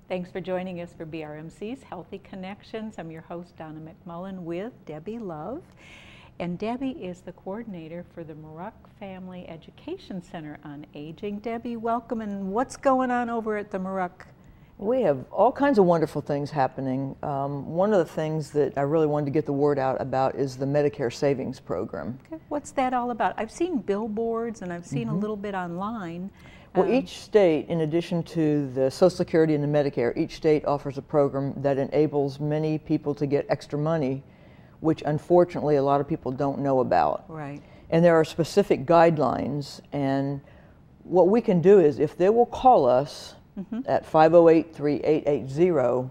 Thanks for joining us for BRMC's Healthy Connections. I'm your host, Donna McMullen, with Debbie Love. And Debbie is the coordinator for the Muroc Family Education Center on Aging. Debbie, welcome, and what's going on over at the Muroc? We have all kinds of wonderful things happening. One of the things that I really wanted to get the word out about is the Medicare Savings Program. Okay. What's that all about? I've seen billboards and I've seen a little bit online. Well, each state, in addition to the Social Security and the Medicare, each state offers a program that enables many people to get extra money, which unfortunately a lot of people don't know about. Right. And there are specific guidelines, and what we can do is, if they will call us at 508-3880,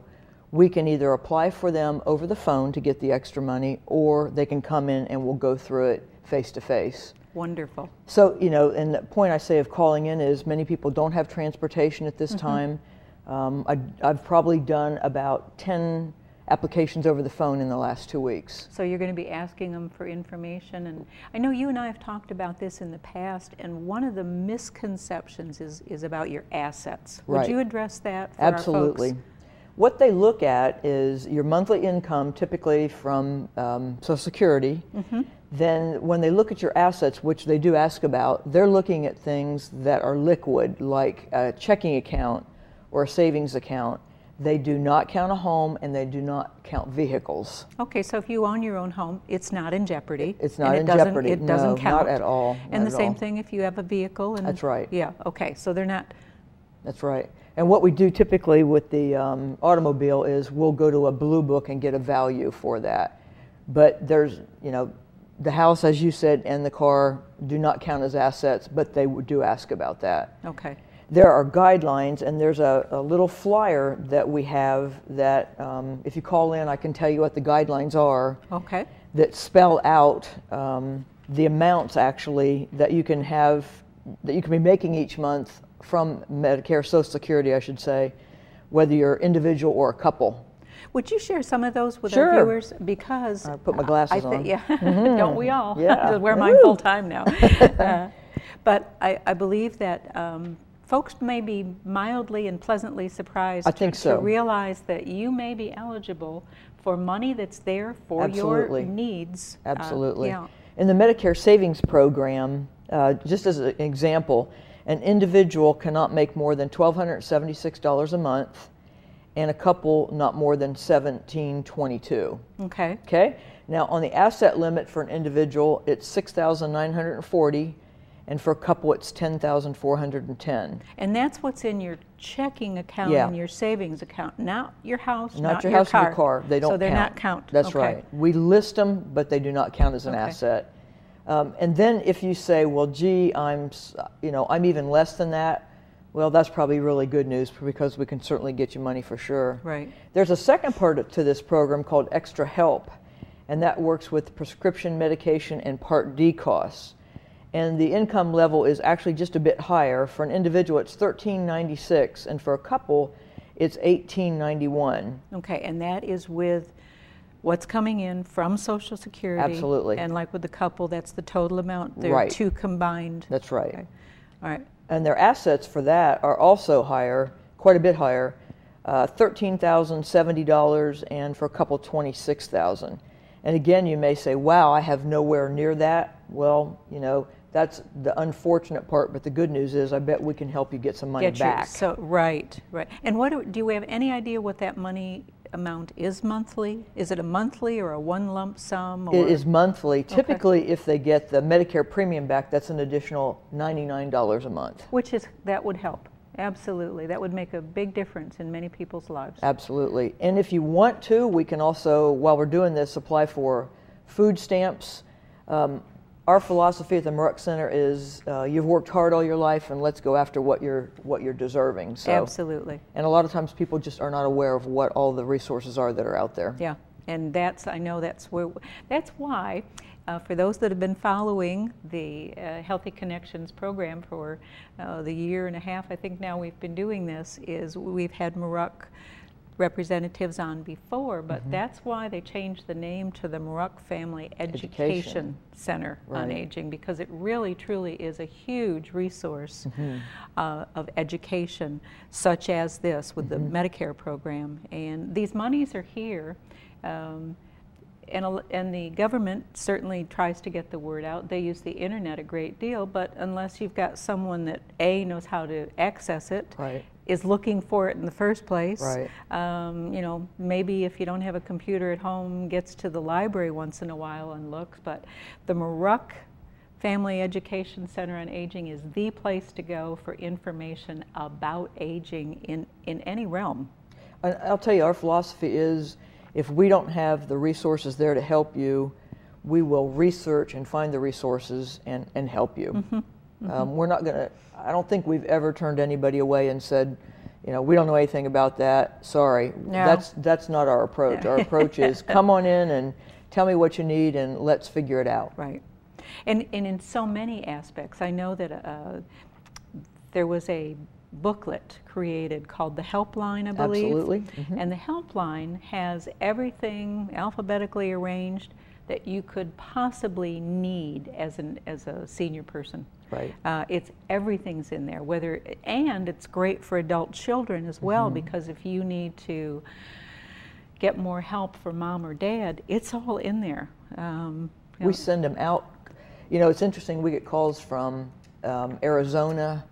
we can either apply for them over the phone to get the extra money, or they can come in and we'll go through it face to face. Wonderful. So, you know, and the point I say of calling in is many people don't have transportation at this time. I've probably done about 10 applications over the phone in the last 2 weeks. So you're going to be asking them for information, and I know you and I have talked about this in the past, and one of the misconceptions is about your assets. Would Right. you address that for Absolutely. our folks? What they look at is your monthly income, typically from Social Security. Then when they look at your assets, which they do ask about, they're looking at things that are liquid, like a checking account or a savings account. They do not count a home, and they do not count vehicles. Okay, so if you own your own home, it's not in jeopardy. It's not and in jeopardy. It doesn't No, count. not at all. And Not the at same all. thing if you have a vehicle. And That's right. Yeah, okay, so they're not. That's right. And what we do typically with the automobile is we'll go to a blue book and get a value for that. But there's, you know, the house, as you said, and the car do not count as assets, but they do ask about that. Okay. There are guidelines, and there's a little flyer that we have that if you call in, I can tell you what the guidelines are. Okay. That spell out the amounts actually that you can have, that you can be making each month from Medicare, Social Security, I should say, whether you're individual or a couple. Would you share some of those with Sure. our viewers? Because I put my glasses on. Yeah, don't we all? Yeah. I wear mine full time now. But I believe that folks may be mildly and pleasantly surprised I think to so. realize that you may be eligible for money that's there for Absolutely. your needs. Absolutely. Yeah. In the Medicare Savings Program, just as an example, an individual cannot make more than $1,276 a month, and a couple not more than $1,722. Okay. Okay. Now, on the asset limit for an individual, it's $6,940, and for a couple, it's $10,410. And that's what's in your checking account Yeah. and your savings account, not your house, Not your house and your car. They don't So they're count. not count. That's Okay. right. We list them, but they do not count as an Okay. asset. And then if you say, well, gee, I'm even less than that, well, that's probably really good news, because we can certainly get you money for sure. Right. There's a second part to this program called Extra Help, and that works with prescription medication and Part D costs. And the income level is actually just a bit higher. For an individual, it's $1,396, and for a couple, it's $1,891. Okay, and that is with what's coming in from Social Security. Absolutely. And like with the couple, that's the total amount. They're Right. two combined. That's right. Okay. All right. And their assets for that are also higher, quite a bit higher, $13,070, and for a couple, $26,000. And again, you may say, wow, I have nowhere near that. Well, you know, that's the unfortunate part, but the good news is I bet we can help you get some money Get your- back. So right. And do we have any idea what that money amount is monthly? Is it a monthly or a one lump sum? Or? It is monthly. Typically, if they get the Medicare premium back, that's an additional $99 a month. That would help. Absolutely. That would make a big difference in many people's lives. Absolutely. And if you want to, we can also, while we're doing this, apply for food stamps. Our philosophy at the Muroc Center is you've worked hard all your life, and let's go after what you're deserving. So, Absolutely. And a lot of times people just are not aware of what all the resources are that are out there. Yeah, and that's why for those that have been following the Healthy Connections program for the year and a half, I think now we've been doing this, is we've had Muroc representatives on before, but that's why they changed the name to the Muruck Family Education Center on Aging, because it really truly is a huge resource of education, such as this with the Medicare program. And these monies are here, and the government certainly tries to get the word out. They use the internet a great deal, but unless you've got someone that knows how to access it, is looking for it in the first place. You know, maybe if you don't have a computer at home, gets to the library once in a while and looks, but the Muruck Family Education Center on Aging is the place to go for information about aging in any realm. I'll tell you, our philosophy is if we don't have the resources there to help you, we will research and find the resources and help you. We're not going to, I don't think we've ever turned anybody away and said, you know, we don't know anything about that, sorry. No. That's not our approach. Our approach is come on in and tell me what you need and let's figure it out. Right. And in so many aspects, I know that there was a booklet created called the Helpline, I believe. Absolutely. And the Helpline has everything alphabetically arranged that you could possibly need as a senior person. It's everything's in there. And it's great for adult children as well, because if you need to get more help for mom or dad, it's all in there. We send them out. You know, it's interesting. We get calls from Arizona,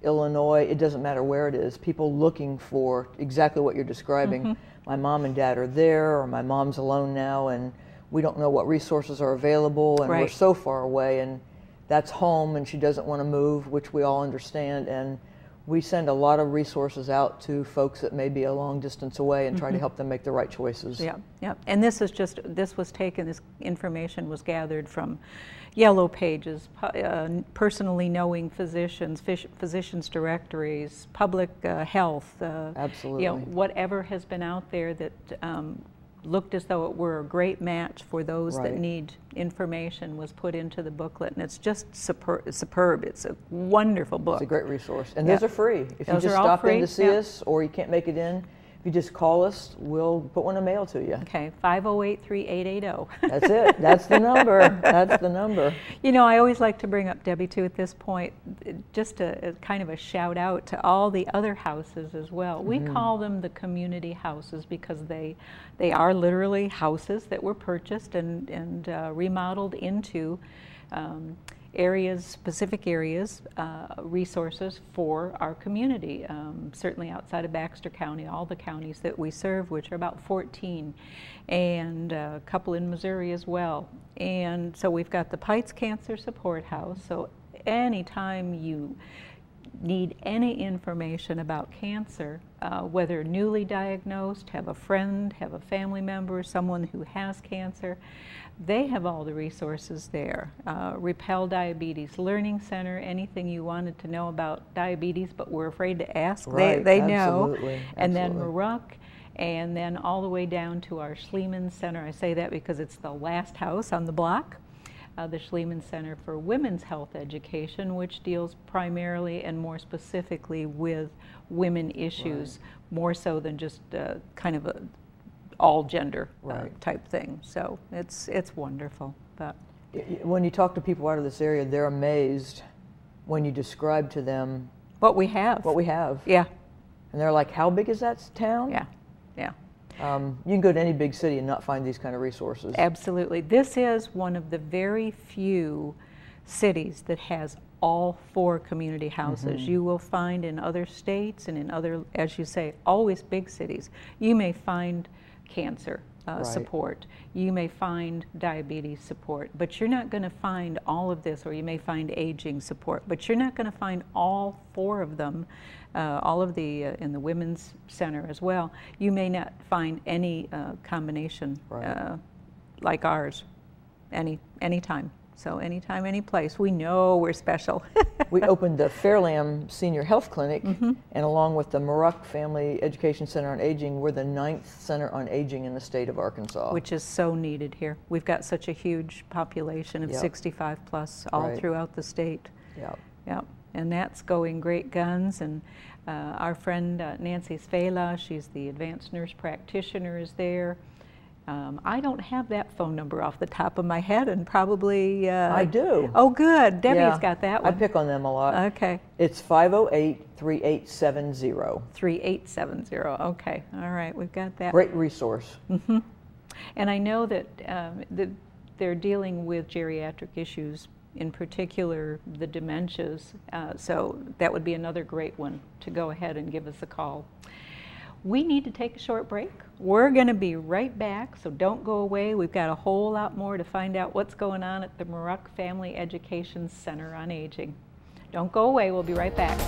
Illinois. It doesn't matter where it is. People looking for exactly what you're describing. My mom and dad are there, or my mom's alone now, and we don't know what resources are available, and we're so far away, and that's home, and she doesn't want to move, which we all understand, and we send a lot of resources out to folks that may be a long distance away and try to help them make the right choices. And this information was gathered from Yellow Pages, personally knowing physicians, physicians directories, public health. Absolutely. You know, whatever has been out there that looked as though it were a great match for those that need information was put into the booklet, and it's just superb. It's a wonderful book. It's a great resource, and those are free. If you just stop in to see us, or you can't make it in, if you just call us, we'll put one in the mail to you. Okay, 508-3880. That's it. That's the number. That's the number. You know, I always like to bring up, Debbie, too, at this point, just a kind of a shout out to all the other houses as well. We call them the community houses because they are literally houses that were purchased and remodeled into areas, specific areas, resources for our community. Certainly outside of Baxter County, all the counties that we serve, which are about 14, and a couple in Missouri as well. And so we've got the Pites Cancer Support House. So anytime you need any information about cancer, whether newly diagnosed, have a friend, have a family member, someone who has cancer, they have all the resources there. Repel Diabetes Learning Center, anything you wanted to know about diabetes but were afraid to ask, they know. And then Muruck, and then all the way down to our Schliemann Center. I say that because it's the last house on the block. The Schliemann Center for Women's Health Education, which deals primarily and more specifically with women issues, more so than just kind of a all gender type thing. So it's wonderful. But when you talk to people out of this area, they're amazed when you describe to them what we have. Yeah. And they're like, how big is that town? Yeah. You can go to any big city and not find these kind of resources. Absolutely. This is one of the very few cities that has all 4 community houses. You will find in other states and in other, as you say, always big cities, you may find cancer support. You may find diabetes support, but you're not going to find all of this, or you may find aging support, but you're not going to find all 4 of them, all of the, in the Women's Center as well. You may not find any combination like ours anytime. So anytime, any place, we know we're special. We opened the Fairlam Senior Health Clinic, and along with the Muruck Family Education Center on Aging, we're the 9th center on aging in the state of Arkansas. Which is so needed here. We've got such a huge population of 65 plus all throughout the state. and that's going great guns. And our friend Nancy Svela, she's the advanced nurse practitioner, is there. I don't have that phone number off the top of my head, and probably... I do. Oh, good. Debbie's Yeah, got that one. I pick on them a lot. Okay. It's 508-3870. 3870. Okay. All right. We've got that. Great resource. Mm-hmm. And I know that they're dealing with geriatric issues, in particular the dementias. So that would be another great one to go ahead and give us a call. We need to take a short break. We're going to be right back, so don't go away. We've got a whole lot more to find out what's going on at the Muroc Family Education Center on Aging. Don't go away. We'll be right back.